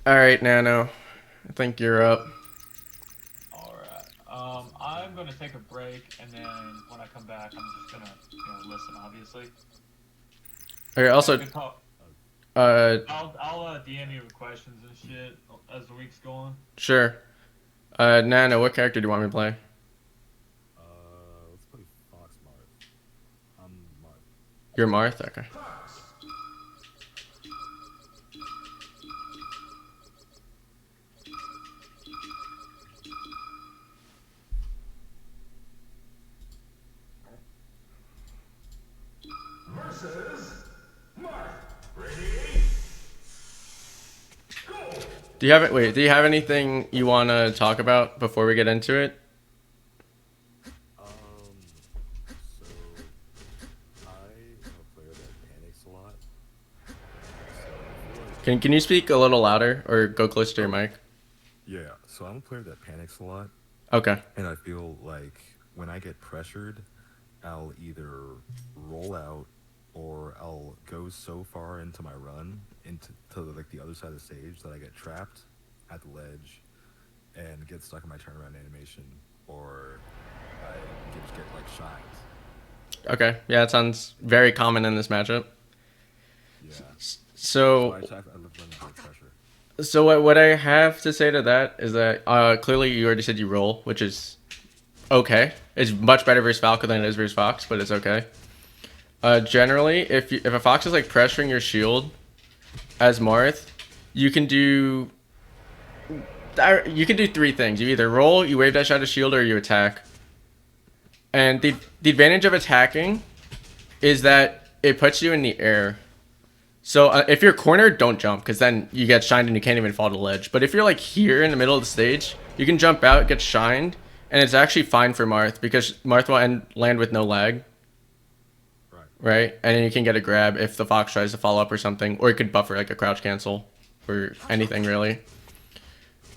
All right, Nano. I think you're up. All right. I'm gonna take a break, and then when I come back, I'm just gonna, listen. Obviously. Okay, Yeah, also, good talk. uh, I'll DM you with questions and shit as the week's going. sure. Nano, what character do you want me to play? Let's play Fox Marth. I'm Marth. You're Marth? Okay. Versus Marth. Ready? Go! Do you have anything you want to talk about before we get into it? Um, so I am a player that panics a lot. So I feel like, Can you speak a little louder or go closer to your oh mic? yeah, so I'm a player that panics a lot, Okay. and I feel like when I get pressured, I'll either roll out or I'll go so far into my run into like the other side of the stage that I get trapped at the ledge and get stuck in my turnaround animation, or I get like shined. Okay. Yeah, that sounds very common in this matchup. Yeah. So So, I live under high pressure. what I have to say to that is that clearly you already said you roll, which is okay. It's much better versus Falco than it is versus Fox, but it's okay. Generally, if a Fox is like pressuring your shield as Marth, you can do you can do three things. You either roll, you wave dash out a shield, or you attack. And the advantage of attacking is that it puts you in the air. So if you're cornered, don't jump because then you get shined and you can't even fall to the ledge. But if you're like here in the middle of the stage, you can jump out, get shined, and it's actually fine for Marth because Marth will land with no lag, Right. right? And then you can get a grab if the Fox tries to follow up or something, or you could buffer like a crouch cancel or anything really.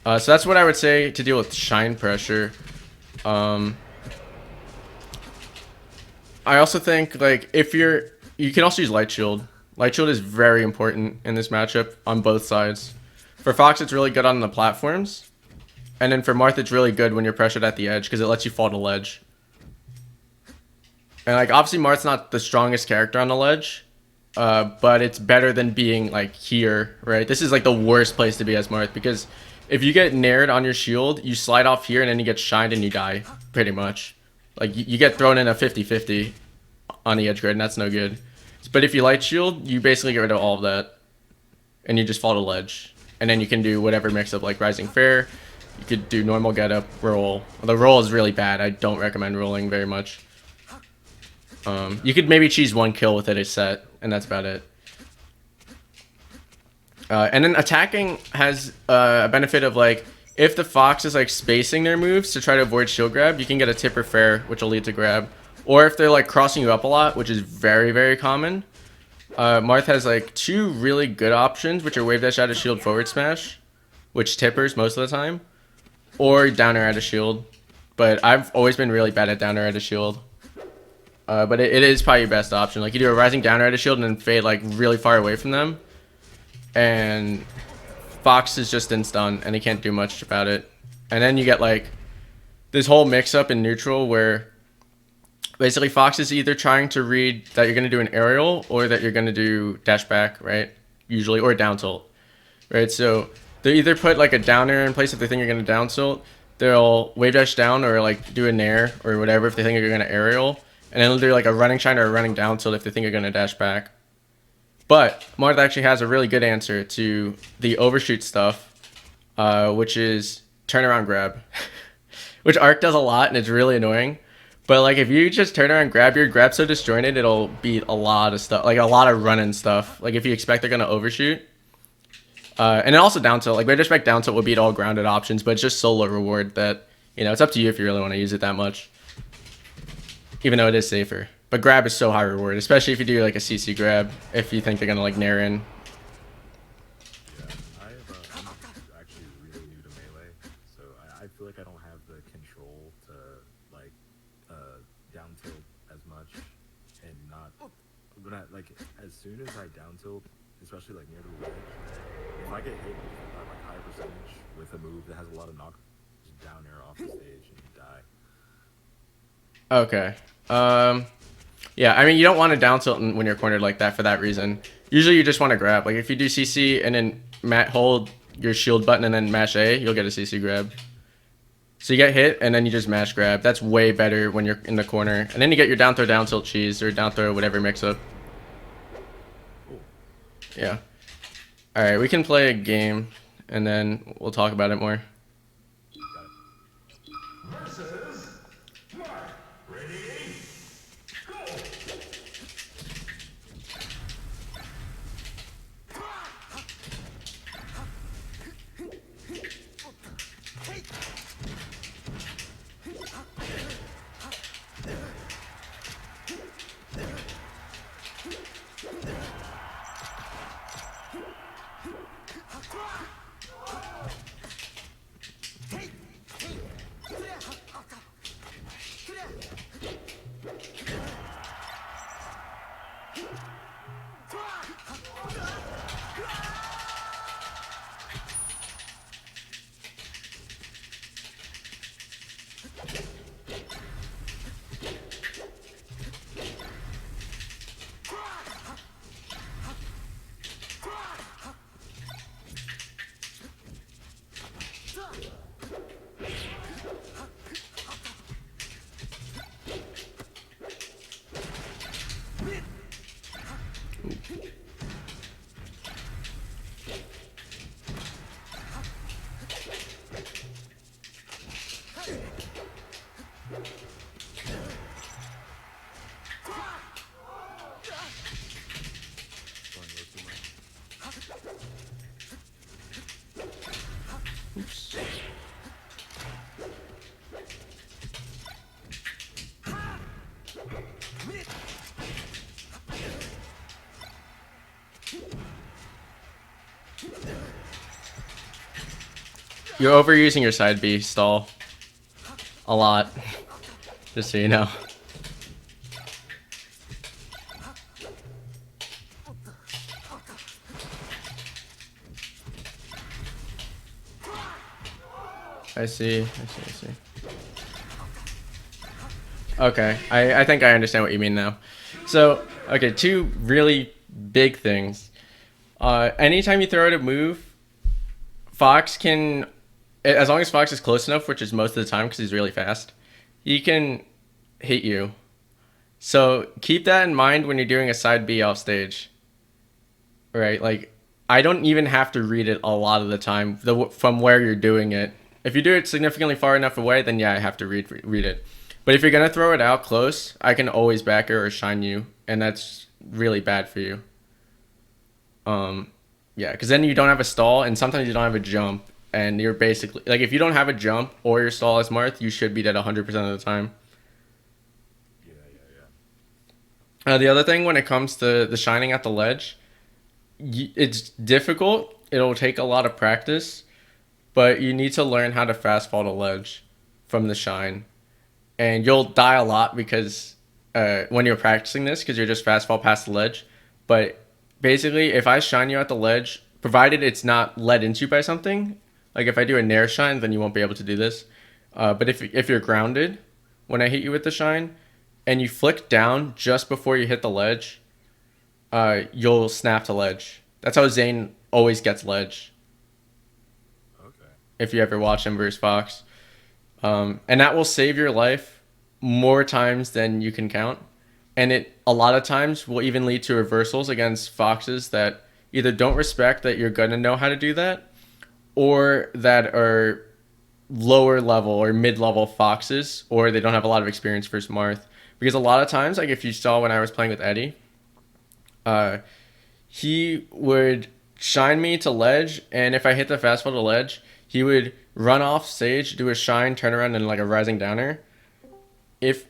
So that's what I would say to deal with shine pressure. Um, I also think like if you can also use light shield. Light shield is very important in this matchup on both sides. For Fox, it's really good on the platforms, and then for Marth, it's really good when you're pressured at the edge because it lets you fall to ledge. And like obviously, Marth's not the strongest character on the ledge, but it's better than being like here, right? This is like the worst place to be as Marth because if you get nared on your shield, you slide off here and then you get shined and you die, pretty much. Like you get thrown in a 50-50 on the edge grid, and that's no good. But if you light shield, you basically get rid of all of that, and you just fall to ledge. And then you can do whatever mix up, like Rising Fair. You could do normal get up, roll. The roll is really bad. I don't recommend rolling very much. You could maybe cheese one kill with it a set, and that's about it. And then attacking has a benefit of like if the Fox is like spacing their moves to try to avoid shield grab, you can get a tip or fair, which will lead to grab. Or if they're like crossing you up a lot, which is very very common, Marth has like two really good options, which are wave dash out of shield forward smash, which tippers most of the time, or downer out of shield. But I've always been really bad at downer out of shield. But it is probably your best option. Like you do a rising downer out of shield and then fade like really far away from them, and Fox is just in stun and he can't do much about it. And then you get like this whole mix up in neutral where basically Fox is either trying to read that you're going to do an aerial or that you're going to do dash back, right? Usually, or down tilt, right? So they either put like a downer in place if they think you're going to down tilt. They'll wave dash down or like do a nair or whatever if they think you're going to aerial. And then they'll do like a running shine or a running down tilt if they think you're going to dash back. But Marth actually has a really good answer to the overshoot stuff, which is turnaround grab, which Arc does a lot and it's really annoying. But like if you just turn around, grab your grab so disjointed, it'll beat a lot of stuff, like a lot of running stuff. Like if you expect they're gonna overshoot, and then also down tilt. Like with respect, down tilt will beat all grounded options, but it's just so low reward that it's up to you if you really want to use it that much. Even though it is safer, but grab is so high reward, especially if you do like a CC grab. If you think they're gonna like nair in. Yeah, I'm actually really new to melee, so I feel like I don't have the control to like down tilt as much and not. When as soon as I down tilt, especially like near the ledge, if I get hit by my with a move that has a lot of knock down air off the stage and you die. Okay. Yeah, I mean, you don't want to down tilt when you're cornered like that for that reason. Usually you just want to grab. Like, if you do CC and then hold your shield button and then mash A, you'll get a CC grab. So you get hit, and then you just mash grab. That's way better when you're in the corner. And then you get your down throw, down tilt cheese, or down throw, whatever mix up. Yeah. Alright, we can play a game, and then we'll talk about it more. Versus Marth. Ready? Go! You're overusing your side B stall. A lot. Just so you know. I see. Okay, I think I understand what you mean now. So, okay, two really big things. Anytime you throw out a move, Fox can, as long as Fox is close enough, which is most of the time because he's really fast, he can hit you. So keep that in mind when you're doing a side B off stage. Right? Like, I don't even have to read it a lot of the time from where you're doing it. If you do it significantly far enough away, then yeah, I have to read it. But if you're going to throw it out close, I can always back it or shine you, and that's really bad for you. Yeah, because then you don't have a stall, and sometimes you don't have a jump, and you're basically, like, if you don't have a jump or your stall as Marth, you should be dead 100% of the time. The other thing when it comes to the shining at the ledge, it's difficult. It'll take a lot of practice, but you need to learn how to fast fall to ledge from the shine. And you'll die a lot because when you're practicing this, because you're just fast fall past the ledge. But basically, if I shine you at the ledge, provided it's not led into by something, like if I do a nair shine, then you won't be able to do this. But if you're grounded, when I hit you with the shine, and you flick down just before you hit the ledge, you'll snap to ledge. That's how Zane always gets ledge. Okay. If you ever watch him versus Fox. And that will save your life more times than you can count. And it a lot of times will even lead to reversals against Foxes that either don't respect that you're going to know how to do that, or that are lower level or mid-level Foxes, or they don't have a lot of experience versus Marth. Because a lot of times, like if you saw when I was playing with Eddie, he would shine me to ledge, and if I hit the fastball to ledge, he would run off stage, do a shine, turn around, and like a rising downer. If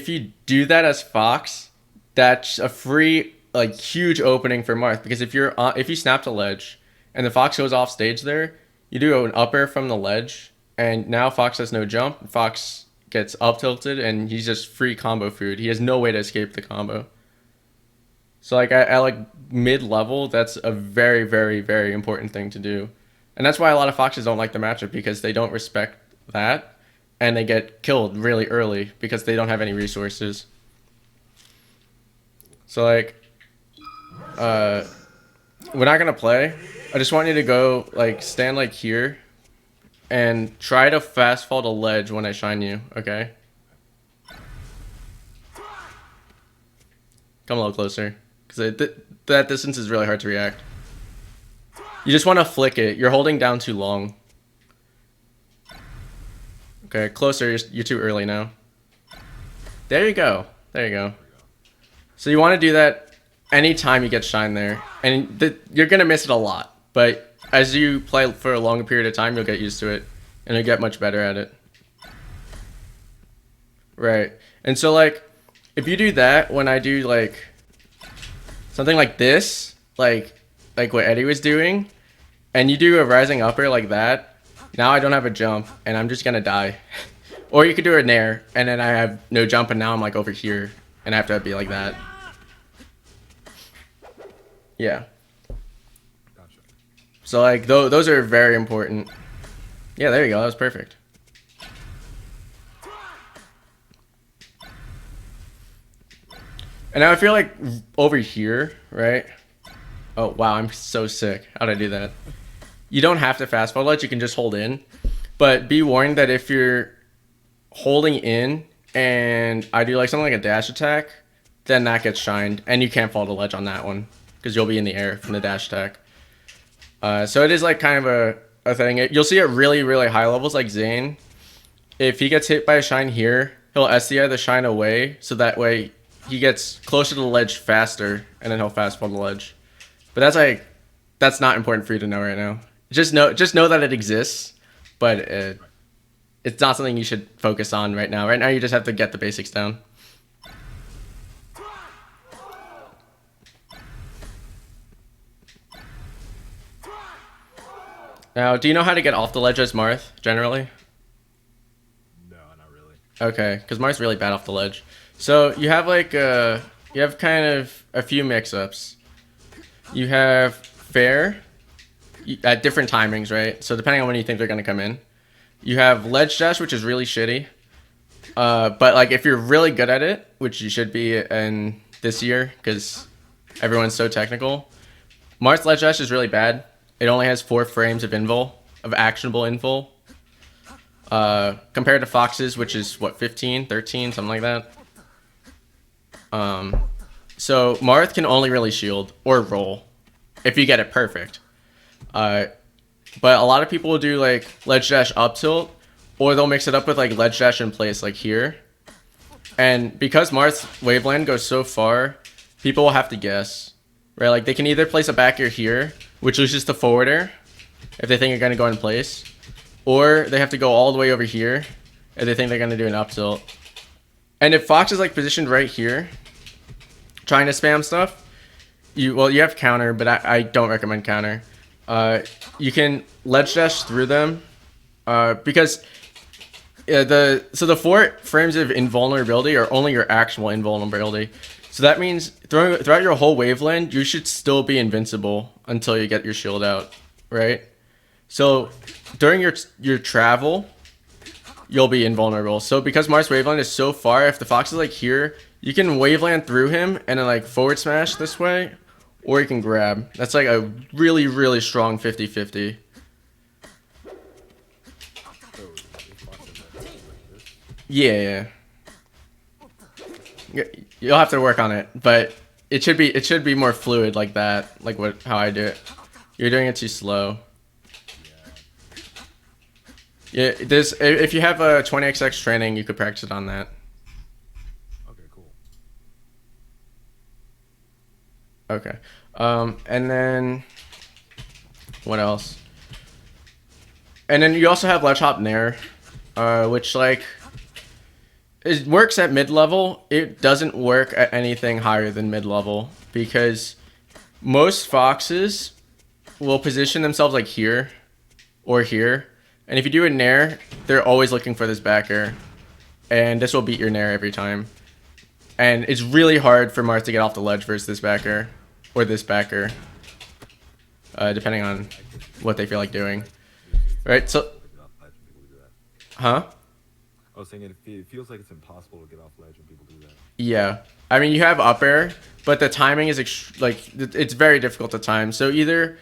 you do that as Fox, that's a free, like, huge opening for Marth. Because if you snap to ledge, and the Fox goes off stage there, you do an up air from the ledge, and now Fox has no jump. Fox gets up tilted, and he's just free combo food. He has no way to escape the combo. So like at like mid level, that's a very, very, very important thing to do. And that's why a lot of foxes don't like the matchup, because they don't respect that, and they get killed really early because they don't have any resources. So like, we're not gonna play. I just want you to go like stand like here, and try to fast fall to ledge when I shine you. Okay. Come a little closer, because that distance is really hard to react. You just want to flick it. You're holding down too long. Okay, closer. You're too early now. There you go. There you go. So you want to do that anytime you get shine there. And you're going to miss it a lot. But as you play for a longer period of time, you'll get used to it. And you'll get much better at it. Right. And so, like, if you do that, when I do, like, something like this, like what Eddie was doing, and you do a rising upper like that, now I don't have a jump, and I'm just gonna die. Or you could do a nair, and then I have no jump, and now I'm like over here, and I have to be like that. Yeah. Gotcha. So like those are very important. Yeah, there you go. That was perfect. And now I feel like over here, right? Oh, wow, I'm so sick. How'd I do that? You don't have to fast forward ledge, you can just hold in. But be warned that if you're holding in and I do like something like a dash attack, then that gets shined. And you can't fall to ledge on that one, because you'll be in the air from the dash attack. So it is like kind of a thing. You'll see at really, really high levels like Zane. If he gets hit by a shine here, he'll SDI the shine away, so that way he gets closer to the ledge faster, and then he'll fast fall the ledge. But that's not important for you to know right now. Just know that it exists, but it's not something you should focus on right now. Right now, you just have to get the basics down. Now, do you know how to get off the ledge as Marth, generally? No, not really. Okay, because Marth's really bad off the ledge. So you have like you have kind of a few mix-ups. You have fair at different timings, right? So depending on when you think they're gonna come in. You have ledge dash, which is really shitty. But like if you're really good at it, which you should be in this year, because everyone's so technical. Marth's ledge dash is really bad. It only has 4 frames of invul, of actionable invul. Compared to Fox's, which is what, 15, 13, something like that. So Marth can only really shield or roll if you get it perfect. But a lot of people will do like ledge dash up tilt, or they'll mix it up with like ledge dash in place like here. And because Marth's waveland goes so far, people will have to guess, right? Like they can either place a back air here, which loses the forwarder if they think you're going to go in place, or they have to go all the way over here if they think they're going to do an up tilt. And if Fox is like positioned right here, trying to spam stuff, you have counter, but I don't recommend counter. You can ledge dash through them, because the 4 frames of invulnerability are only your actual invulnerability. So that means throughout your whole waveland, you should still be invincible until you get your shield out, right? So during your travel, you'll be invulnerable. So because Marth's waveland is so far, if the Fox is like here, you can waveland through him and then like forward smash this way, or you can grab. That's like a really, really strong 50-50. Yeah. You'll have to work on it, but it should be more fluid like that, like how I do it. You're doing it too slow. Yeah, if you have a 20xx training, you could practice it on that. Okay, cool. Okay. And then what else? And then you also have ledge hop nair, which like it works at mid level. It doesn't work at anything higher than mid level, because most foxes will position themselves like here or here. And if you do a nair, they're always looking for this back air. And this will beat your nair every time. And it's really hard for Marth to get off the ledge versus this back air. Or this back air. depending on what they feel like doing. Right, so... Get off ledge when people do that. Huh? I was saying it feels like it's impossible to get off ledge when people do that. Yeah. I mean, you have up air, but the timing is it's very difficult to time. So either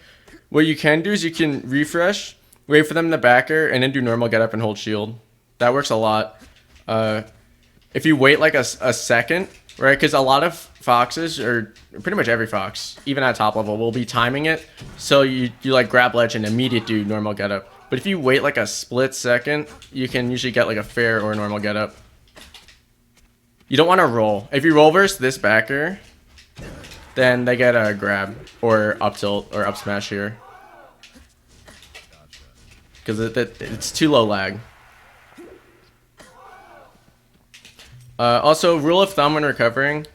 what you can do is you can refresh, wait for them to back air, and then do normal get up and hold shield. That works a lot. If you wait like a second, right? Because a lot of foxes, or pretty much every fox, even at top level, will be timing it. So you like grab ledge and immediate do normal get up. But if you wait like a split second, you can usually get like a fair or a normal get up. You don't want to roll. If you roll versus this backer, then they get a grab or up tilt or up smash here. Because it's too low lag. Also, rule of thumb when recovering,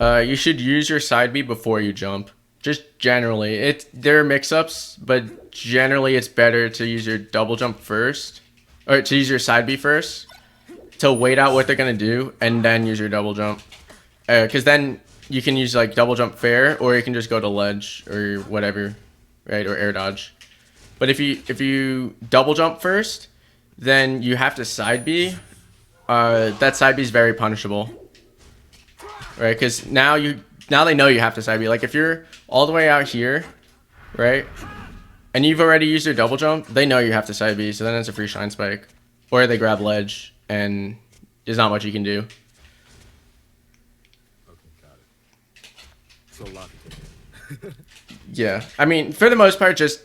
you should use your side B before you jump. Just generally. There are mix-ups, but generally it's better to use your double jump first. Or to use your side B first. To wait out what they're going to do, and then use your double jump. Because then you can use like double jump fair, or you can just go to ledge, or whatever. Right, or air dodge. But if you double jump first, then you have to side B. That side B is very punishable, right? Because now they know you have to side B. Like if you're all the way out here, right, and you've already used your double jump, they know you have to side B. So then it's a free shine spike, or they grab ledge, and there's not much you can do. Okay, got it. So a lot to take in. Yeah, I mean for the most part, just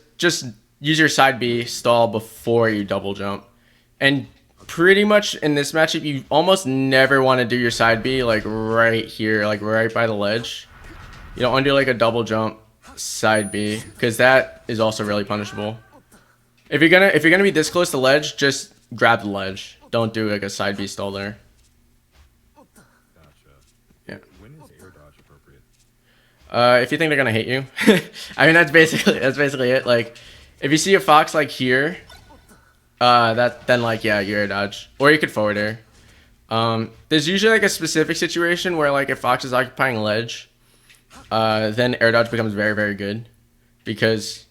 use your side B stall before you double jump, and pretty much in this matchup, you almost never want to do your side B like right here, like right by the ledge. You don't want to do like a double jump side B, because that is also really punishable. If you're gonna be this close to ledge, just grab the ledge. Don't do like a side B stall there. Gotcha. Yeah. When is air dodge appropriate? If you think they're gonna hate you, I mean that's basically it. Like, if you see a fox like here, then like yeah, you air dodge, or you could forward air. There's usually like a specific situation where like if fox is occupying ledge, then air dodge becomes very very good, because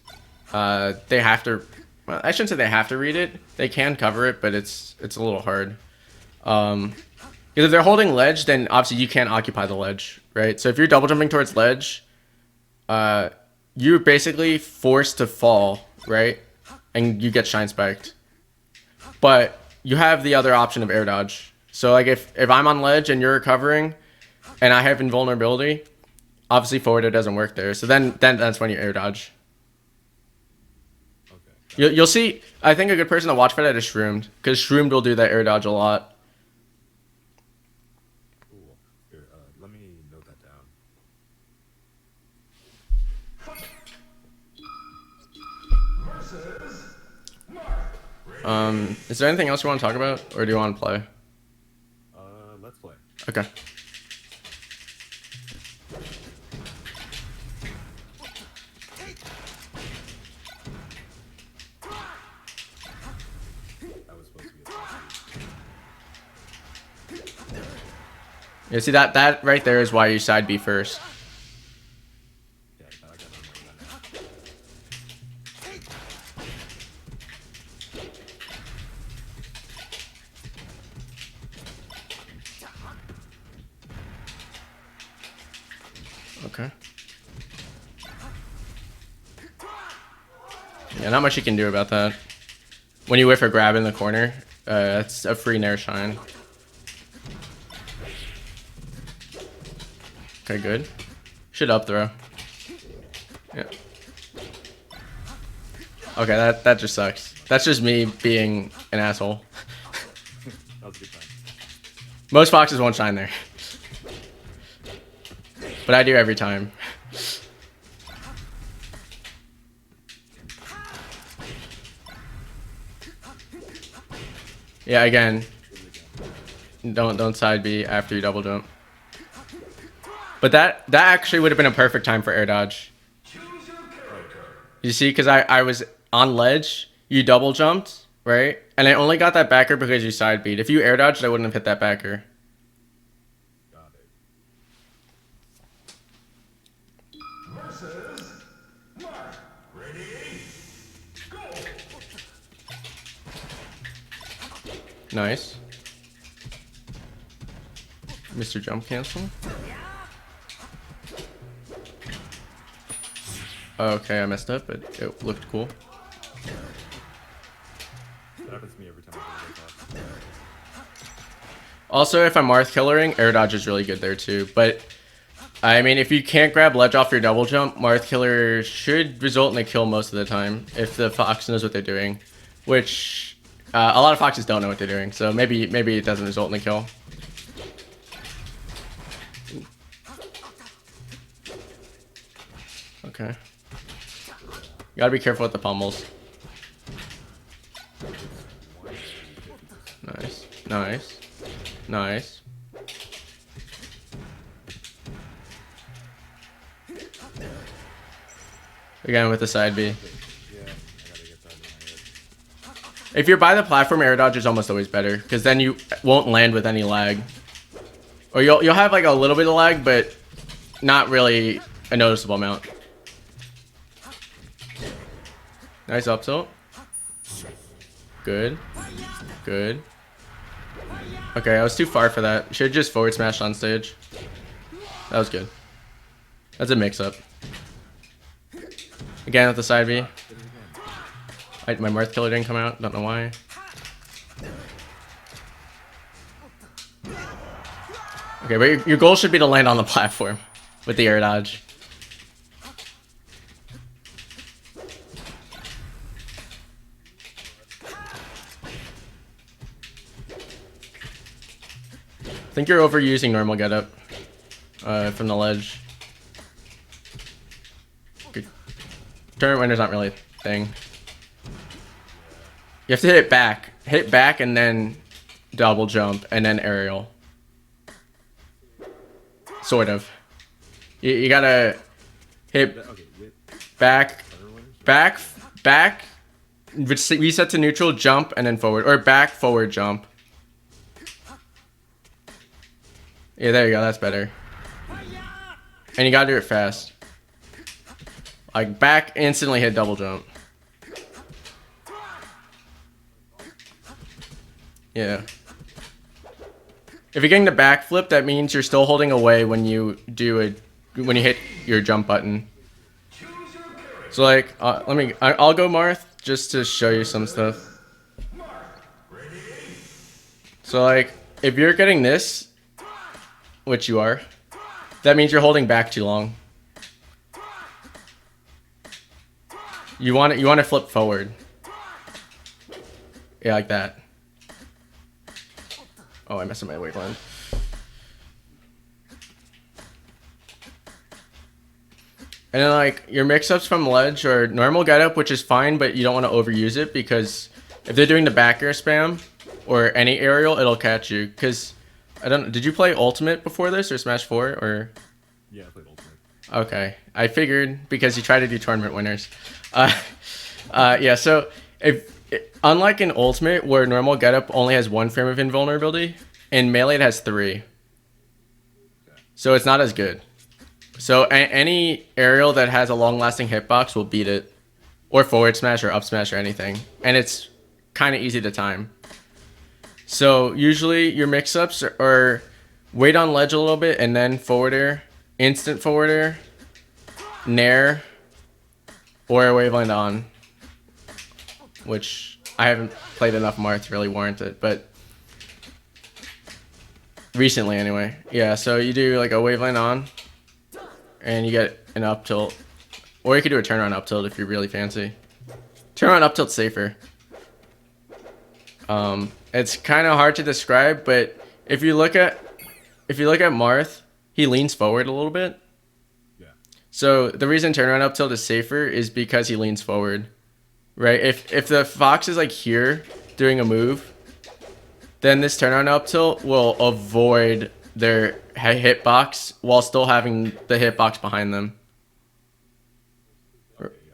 they have to. Well, I shouldn't say they have to read it. They can cover it, but it's a little hard. Because if they're holding ledge, then obviously you can't occupy the ledge, right? So if you're double jumping towards ledge, you're basically forced to fall, right? And you get shine spiked. But you have the other option of air dodge. So like if I'm on ledge and you're recovering, and I have invulnerability, obviously forward air doesn't work there. So then that's when you air dodge. You'll see, I think a good person to watch for that is Shroomed, because Shroomed will do that air dodge a lot. Cool. Here, let me note that down. Versus Marth. Is there anything else you want to talk about, or do you want to play? Let's play. Okay. That was supposed to be a fast Yeah, see that right there is why you side B first. Yeah, I got that now. Okay. Yeah, not much you can do about that. When you whiff a grab in the corner, it's a free nair shine. Okay, good. Should up throw. Yeah. Okay, that just sucks. That's just me being an asshole. That was a good time. Most foxes won't shine there. But I do every time. Yeah, again, don't side B after you double jump. But that actually would have been a perfect time for air dodge. Choose your character. You see, because I was on ledge, you double jumped, right? And I only got that backer because you side beat. If you air dodged, I wouldn't have hit that backer. Got it. Versus Marth. Nice. Mr. Jump Cancel. Okay, I messed up, but it looked cool. That happens to me every time I go to off. Also, if I'm Marth killering, air dodge is really good there too. But I mean, if you can't grab ledge off your double jump, Marth killer should result in a kill most of the time if the fox knows what they're doing, which a lot of foxes don't know what they're doing. So maybe it doesn't result in a kill. Okay. You gotta be careful with the pummels. Nice, nice, nice. Again with the side B. If you're by the platform, air dodge is almost always better because then you won't land with any lag. Or you'll have like a little bit of lag, but not really a noticeable amount. Nice up tilt. Good. Good. Okay, I was too far for that. Should have just forward smashed on stage. That was good. That's a mix up. Again with the side B. My Marth killer didn't come out. Don't know why. Okay, but your goal should be to land on the platform with the air dodge. I think you're overusing normal getup from the ledge. Good. Tournament winner's not really a thing. You have to hit it back. Hit back and then double jump and then aerial. Sort of. You gotta hit back, reset to neutral, jump, and then forward. Or back, forward, jump. Yeah, there you go. That's better. And you gotta do it fast. Like back, instantly hit double jump. Yeah. If you're getting the backflip, that means you're still holding away when you hit your jump button. So like, I'll go Marth just to show you some stuff. So like, if you're getting this, which you are, that means you're holding back too long. You want to flip forward. Yeah, like that. Oh, I messed up my weight line. And then like your mix-ups from ledge or normal getup, which is fine, but you don't want to overuse it because if they're doing the back air spam or any aerial, it'll catch you. Because I don't. Did you play Ultimate before this or Smash 4 or? Yeah, I played Ultimate. Okay, I figured because you try to do tournament winners. Yeah. So unlike in Ultimate, where normal getup only has 1 frame of invulnerability, in Melee it has 3. So it's not as good. So any aerial that has a long-lasting hitbox will beat it, or forward smash or up smash or anything, and it's kind of easy to time. So usually your mix-ups are wait on ledge a little bit and then forward air, instant forward air, nair, or waveland on, which I haven't played enough Marth to really warrant it, but recently anyway. Yeah, so you do like a waveland on, and you get an up tilt, or you could do a turnaround up tilt if you're really fancy. Turnaround up tilt's safer. It's kind of hard to describe, but if you look at Marth, he leans forward a little bit. Yeah. So the reason turnaround up tilt is safer is because he leans forward, right? If the fox is like here doing a move, then this turnaround up tilt will avoid their hitbox while still having the hitbox behind them.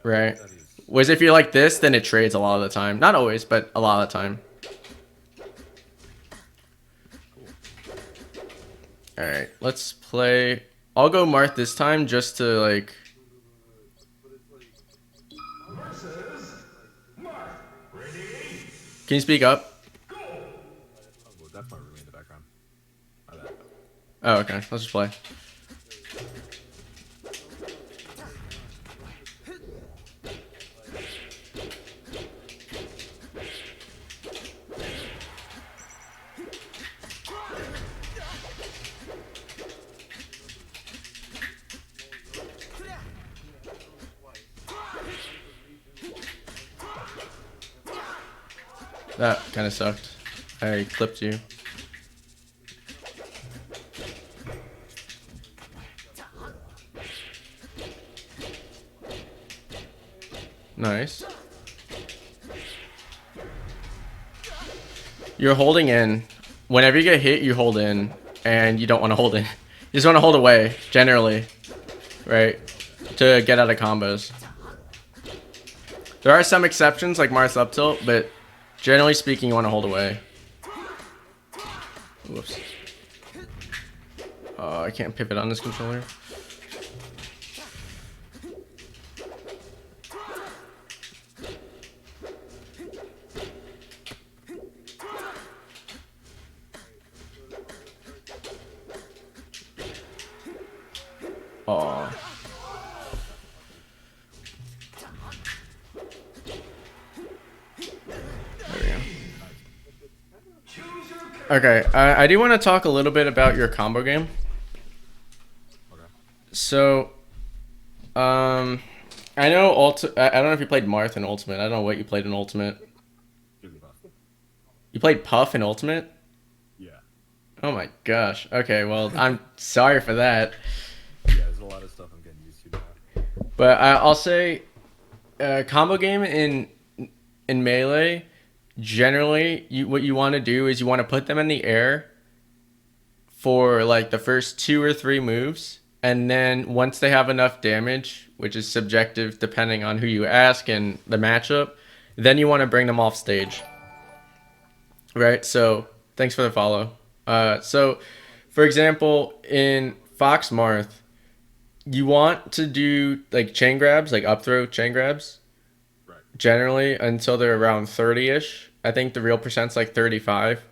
Right? Whereas if you're like this, then it trades a lot of the time. Not always, but a lot of the time. Alright, let's play. I'll go Marth this time just to like. Versus Marth. Ready? Can you speak up? Oh, okay. Let's just play. That kind of sucked. I clipped you. Nice. You're holding in. Whenever you get hit, you hold in, and you don't want to hold in. You just want to hold away, generally, right? To get out of combos. There are some exceptions, like Marth up tilt, but generally speaking, you want to hold away. Whoops. I can't pivot on this controller. Aw. Okay, I do want to talk a little bit about your combo game. Okay. So, I know I don't know if you played Marth in Ultimate. I don't know what you played in Ultimate. Give me buff. You played Puff in Ultimate? Yeah. Oh my gosh. Okay, well, I'm sorry for that. Yeah, there's a lot of stuff I'm getting used to now. But I'll say, combo game in Melee, generally, what you want to do is you want to put them in the air for like the first 2 or 3 moves, and then once they have enough damage, which is subjective depending on who you ask and the matchup, then you want to bring them off stage. Right? So, thanks for the follow. So, for example, in Fox Marth, you want to do like chain grabs, like up throw chain grabs, Right. generally until they're around 30-ish. I think the real percent's like 35.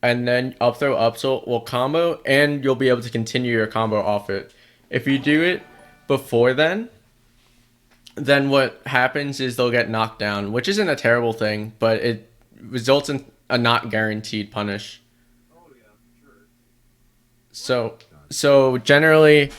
And then up throw up tilt will combo, and you'll be able to continue your combo off it. If you do it before then what happens is they'll get knocked down, which isn't a terrible thing, but it results in a not guaranteed punish. So generally,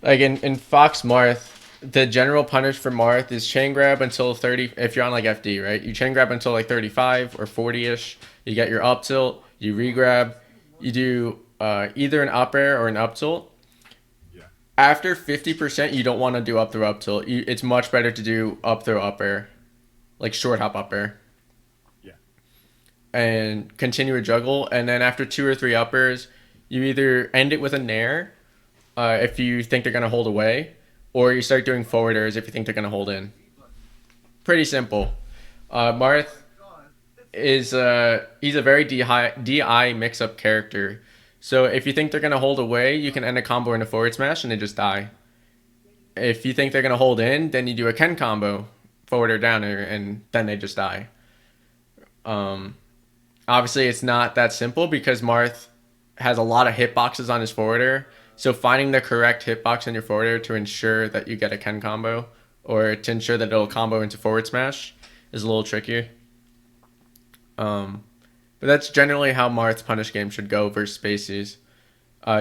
like in Fox Marth, the general punish for Marth is chain grab until 30. If you're on like FD, right? You chain grab until like 35 or 40-ish. You get your up tilt. You re-grab. You do either an up air or an up tilt. Yeah. After 50%, you don't want to do up throw up tilt. It's much better to do up throw up air, like short hop up air, Yeah. and continue a juggle. And then after 2 or 3 up airs, you either end it with a nair if you think they're going to hold away, or you start doing forwarders if you think they're going to hold in. Pretty simple. Marth is he's a very DI mix-up character. So if you think they're going to hold away, you can end a combo in a forward smash and they just die. If you think they're going to hold in, then you do a Ken combo, forward or downer, and then they just die. Obviously, it's not that simple because Marth has a lot of hitboxes on his forwarder. So finding the correct hitbox on your forwarder to ensure that you get a Ken combo or to ensure that it'll combo into forward smash is a little trickier. But that's generally how Marth's punish game should go versus Spaceys.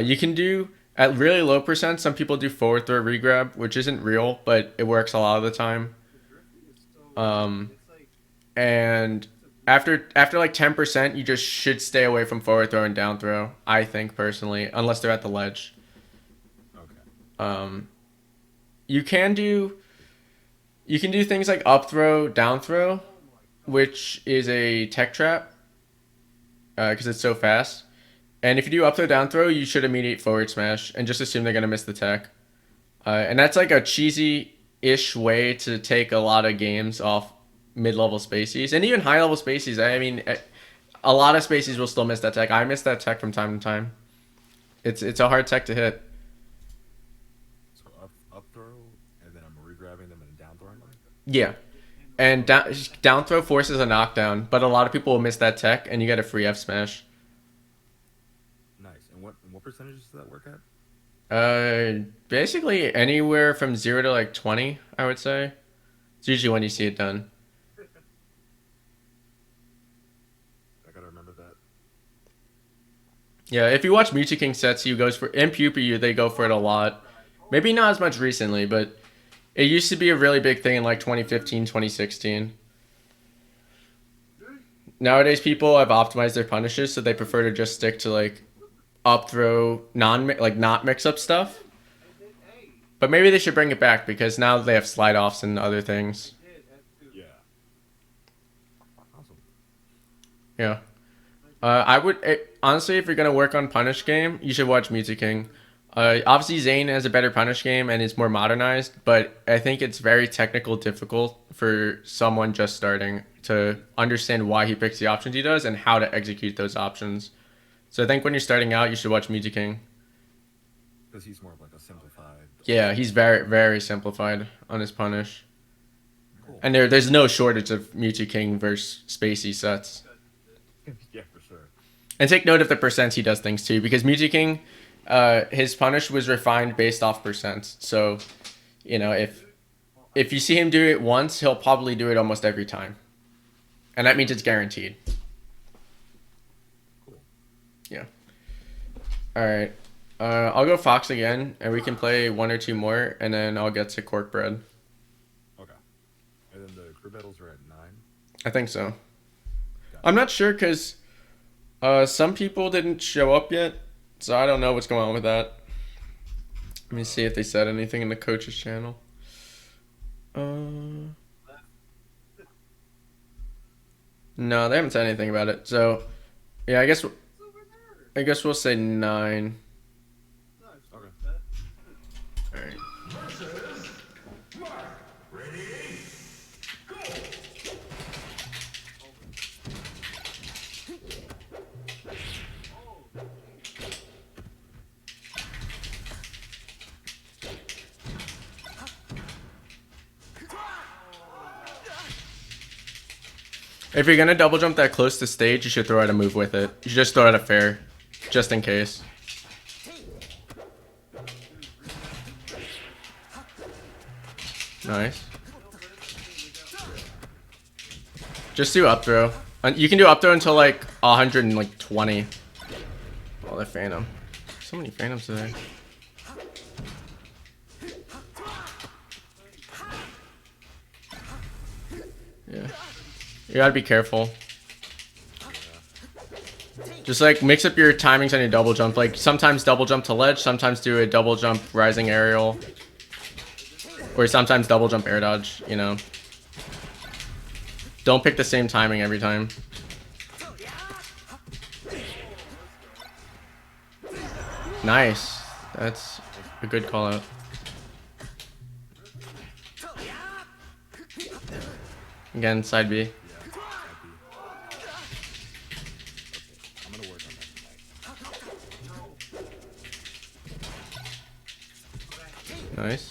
You can do, at really low percent, some people do forward throw regrab, which isn't real, but it works a lot of the time. And after like 10%, you just should stay away from forward throw and down throw, I think, personally, unless they're at the ledge. Okay. You can do things like up throw, down throw, which is a tech trap because it's so fast. And if you do up throw, down throw, you should immediate forward smash and just assume they're going to miss the tech. And that's like a cheesy-ish way to take a lot of games off mid-level Spaceys. And even high-level Spaceys, I mean, a lot of Spaceys will still miss that tech. I miss that tech from time to time. It's a hard tech to hit. So up throw, and then I'm re-grabbing them and down throwing them? Yeah. And down throw forces a knockdown, but a lot of people will miss that tech, and you get a free F smash. Nice. And what percentages does that work at? Basically anywhere from 0 to like 20, I would say. It's usually when you see it done. I gotta remember that. Yeah, if you watch Mewtwo King sets, he goes for in Pupu, they go for it a lot. Maybe not as much recently, but it used to be a really big thing in like 2015, 2016. Nowadays, people have optimized their punishes, so they prefer to just stick to like up throw, not mix up stuff. But maybe they should bring it back because now they have slide offs and other things. Yeah. Awesome. Yeah. Honestly, if you're gonna work on punish game, you should watch Mewtwo King. Obviously, Zane has a better punish game and is more modernized, but I think it's very technical difficult for someone just starting to understand why he picks the options he does and how to execute those options. So I think when you're starting out, you should watch Mewtwo King. Because he's more of like a simplified. Yeah, he's very, very simplified on his punish. Cool. And there's no shortage of Mewtwo King versus Spacey sets. Yeah, for sure. And take note of the percents he does things too, because Mewtwo King, his punish was refined based off percents. So, you know, if you see him do it once, he'll probably do it almost every time. And that means it's guaranteed. Cool. Yeah. Alright. I'll go Fox again, and we can play one or two more, and then I'll get to Corkbread. Okay. And then the crew battles are at 9. I think so. I'm not sure, because some people didn't show up yet, so I don't know what's going on with that. Let me see if they said anything in the coach's channel. No, they haven't said anything about it. So, yeah, I guess we'll say 9. Okay. All right. Versus Marth. Ready? Go! If you're gonna double jump that close to stage, you should throw out a move with it. You should just throw out a fair, just in case. Nice. Just do up throw. You can do up throw until like 120. Oh, the Phantom. So many Phantoms today. Yeah. You gotta be careful. Just like mix up your timings on your double jump. Like sometimes double jump to ledge, sometimes do a double jump rising aerial. Or sometimes double jump air dodge, you know. Don't pick the same timing every time. Nice. That's a good call out. Again, side B. Yeah, that'd be. Okay, I'm gonna work on that tonight. Nice.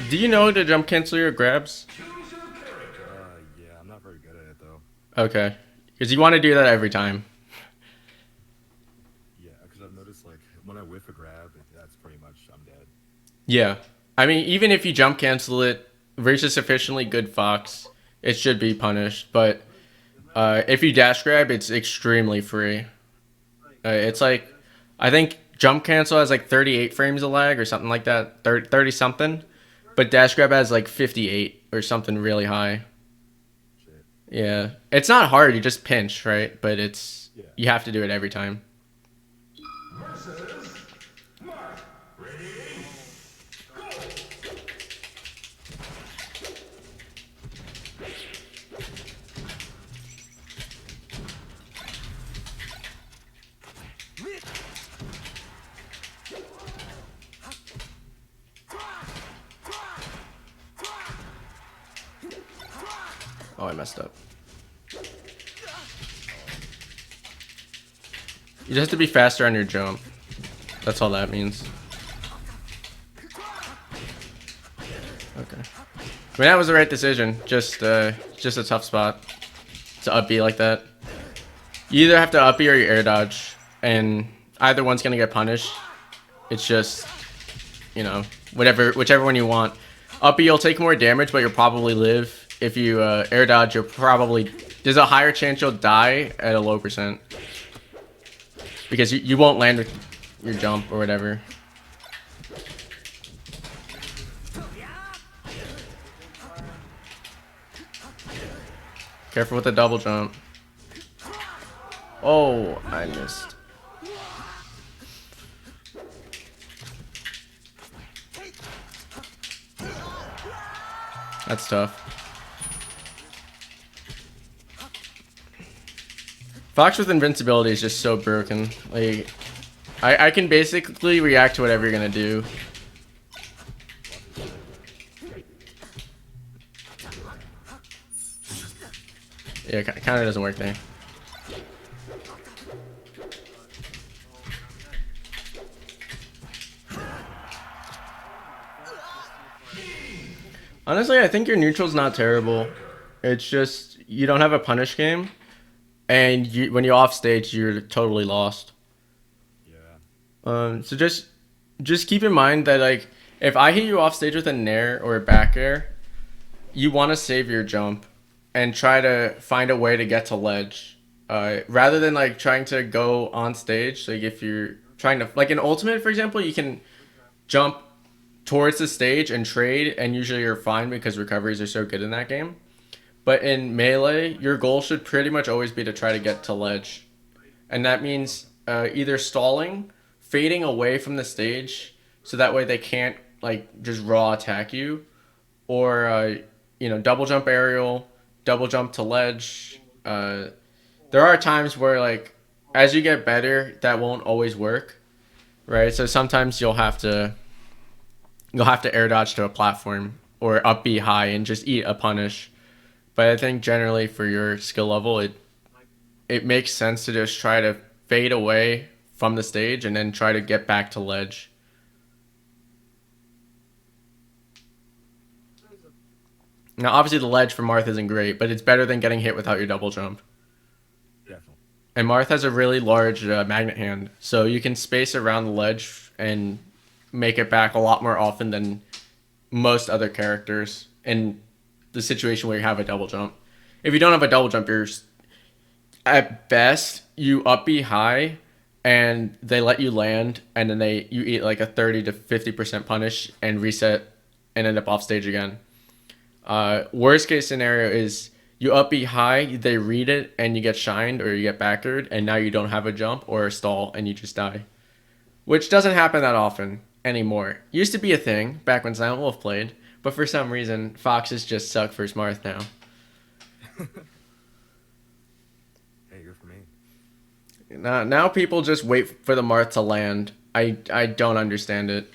Do you know to jump cancel your grabs? Yeah, I'm not very good at it though. Okay. Because you want to do that every time. Yeah, because I've noticed like when I whiff a grab, that's pretty much I'm dead. Yeah. I mean, even if you jump cancel it, reach a sufficiently good Fox, it should be punished. But if you dash grab, it's extremely free. It's like, I think jump cancel has like 38 frames of lag or something like that, 30 something. But dash grab has like 58 or something really high. Shit. Yeah. It's not hard, you just pinch, right? But Yeah. you have to do it every time. Versus Marth. Ready? Go! Oh, I messed up. You just have to be faster on your jump. That's all that means. Okay. I mean, that was the right decision. Just a tough spot to up B like that. You either have to up B or you air dodge, and either one's gonna get punished. It's just, you know, whichever one you want. Up B, you'll take more damage, but you'll probably live. If you air dodge, you'll probably... There's a higher chance you'll die at a low percent. Because you won't land with your jump or whatever. Careful with the double jump. Oh, I missed. That's tough. Fox with invincibility is just so broken. Like, I can basically react to whatever you're gonna do. Yeah, counter doesn't work there. Honestly, I think your neutral's not terrible. It's just you don't have a punish game, and when you're off stage, you're totally lost. Yeah. So just keep in mind that, like, if I hit you off stage with a nair or a back air, you want to save your jump and try to find a way to get to ledge, rather than like trying to go on stage. Like if you're trying to, like in ultimate, for example, you can jump towards the stage and trade, and usually you're fine because recoveries are so good in that game. But in melee, your goal should pretty much always be to try to get to ledge, and that means either stalling, fading away from the stage so that way they can't like just raw attack you, or double jump aerial, double jump to ledge. There are times where, like, as you get better, that won't always work, right? So sometimes you'll have to air dodge to a platform or up B high and just eat a punish. But I think generally for your skill level, it makes sense to just try to fade away from the stage and then try to get back to ledge. Now, obviously, the ledge for Marth isn't great, but it's better than getting hit without your double jump. Definitely. And Marth has a really large magnet hand, so you can space around the ledge and make it back a lot more often than most other characters in the situation where you have a double jump. If you don't have a double jump, you're at best you up B high and they let you land, and then you eat like a 30 to 50% punish and reset and end up off stage again. Worst case scenario is you up B high, they read it, and you get shined or you get backered, and now you don't have a jump or a stall and you just die. Which doesn't happen that often anymore. Used to be a thing back when Silent Wolf played, but for some reason, Foxes just suck for Marth now. Hey, good for me. Now people just wait for the Marth to land. I don't understand it.